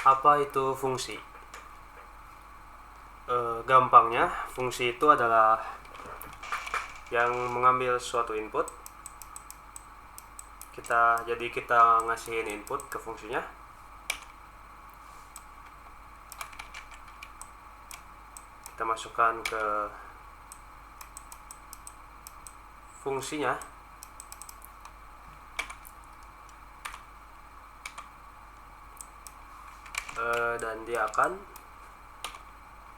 Apa itu fungsi? Gampangnya, fungsi itu adalah yang mengambil suatu input. Jadi kita ngasihin input ke fungsinya. Kita masukkan ke fungsinya. Dan dia akan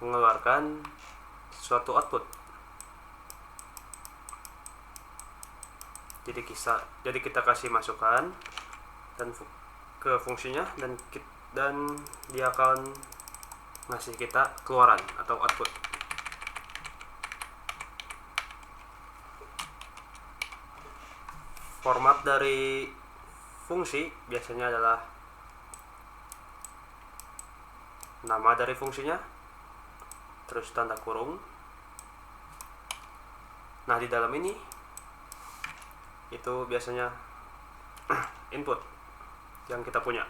mengeluarkan suatu output. Jadi kita kasih masukan dan ke fungsinya dan dia akan ngasih kita keluaran atau output. Format dari fungsi biasanya adalah nama dari fungsinya, terus tanda kurung. Nah, di dalam ini itu biasanya input yang kita punya.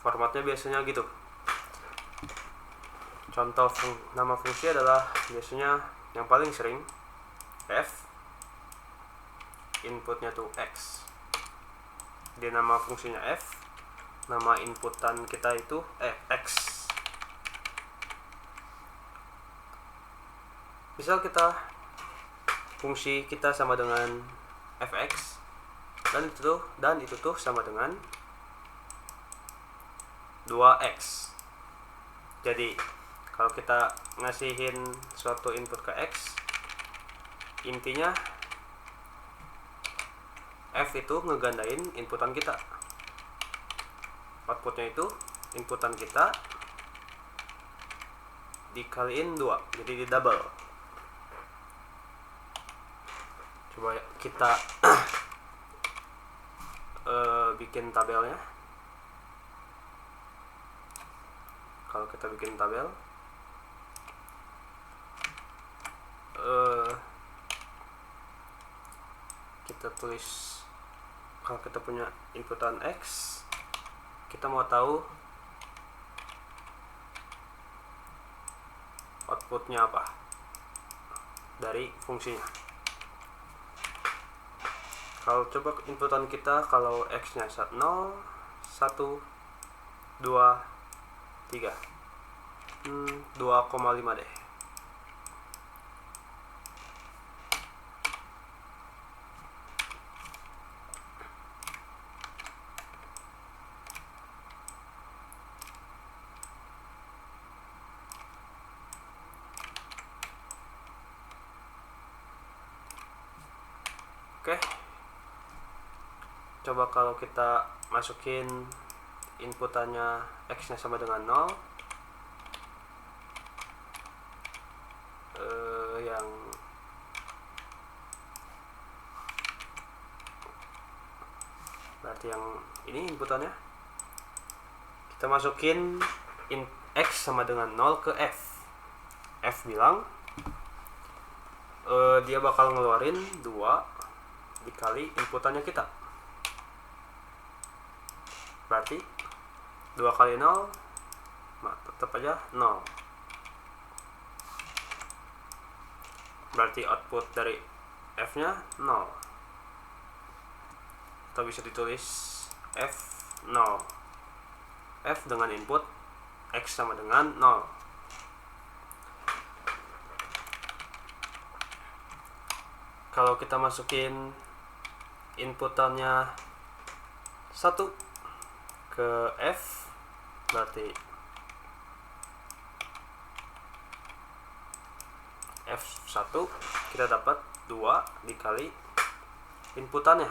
Formatnya biasanya gitu. Contoh nama fungsi adalah biasanya yang paling sering f, inputnya tuh x. Di nama fungsinya f, nama inputan kita itu x. Misal fungsi kita sama dengan fx dan itu tuh sama dengan 2x. Jadi kalau kita ngasihin suatu input ke x, intinya f itu ngegandain inputan kita. Outputnya itu inputan kita dikaliin 2, jadi di double. Coba kita bikin tabelnya. Kalau kita bikin tabel, kita tulis, kalau kita punya inputan x, kita mau tahu outputnya apa dari fungsinya. Kalau coba inputan kita, kalau x nya 0, 1, 2, 3, 2,5 deh. Oke. Coba kalau kita masukin inputannya x nya sama dengan 0, yang berarti yang ini inputannya, kita masukin x sama dengan 0 ke f bilang dia bakal ngeluarin 2 dikali inputannya kita. Berarti 2 kali 0, tetap aja 0. Berarti output dari f nya 0. Atau bisa ditulis f 0. F dengan input x sama dengan 0. Kalau kita masukin inputannya 1 ke f, berarti f1 kita dapat 2 dikali inputannya.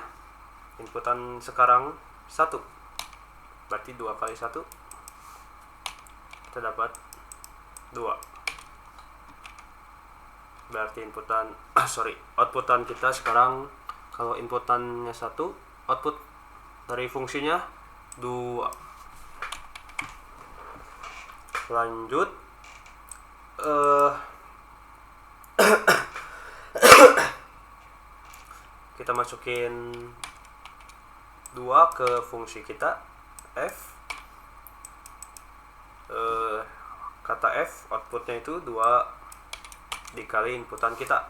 Inputan sekarang 1, berarti 2 kali 1 kita dapat 2. Berarti outputan kita sekarang, kalau inputannya 1, output dari fungsinya 2. Lanjut, kita masukin 2 ke fungsi kita f. Kata f outputnya itu 2 dikali inputan kita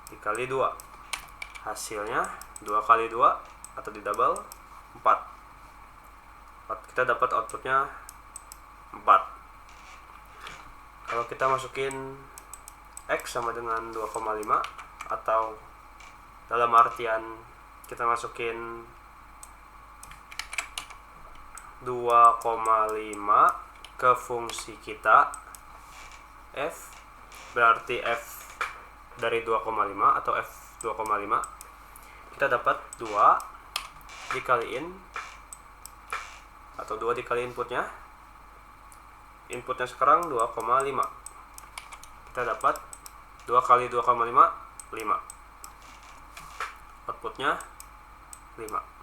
dikali 2, hasilnya 2 kali 2 atau di double 4. Kita dapat outputnya 4. Kalau kita masukin x sama dengan 2,5, atau dalam artian kita masukin 2,5 ke fungsi kita f, berarti f dari 2,5 atau f 2,5, kita dapat 2 dikaliin atau 2 dikali inputnya sekarang 2,5, kita dapat 2 kali 2,5 5, outputnya 5.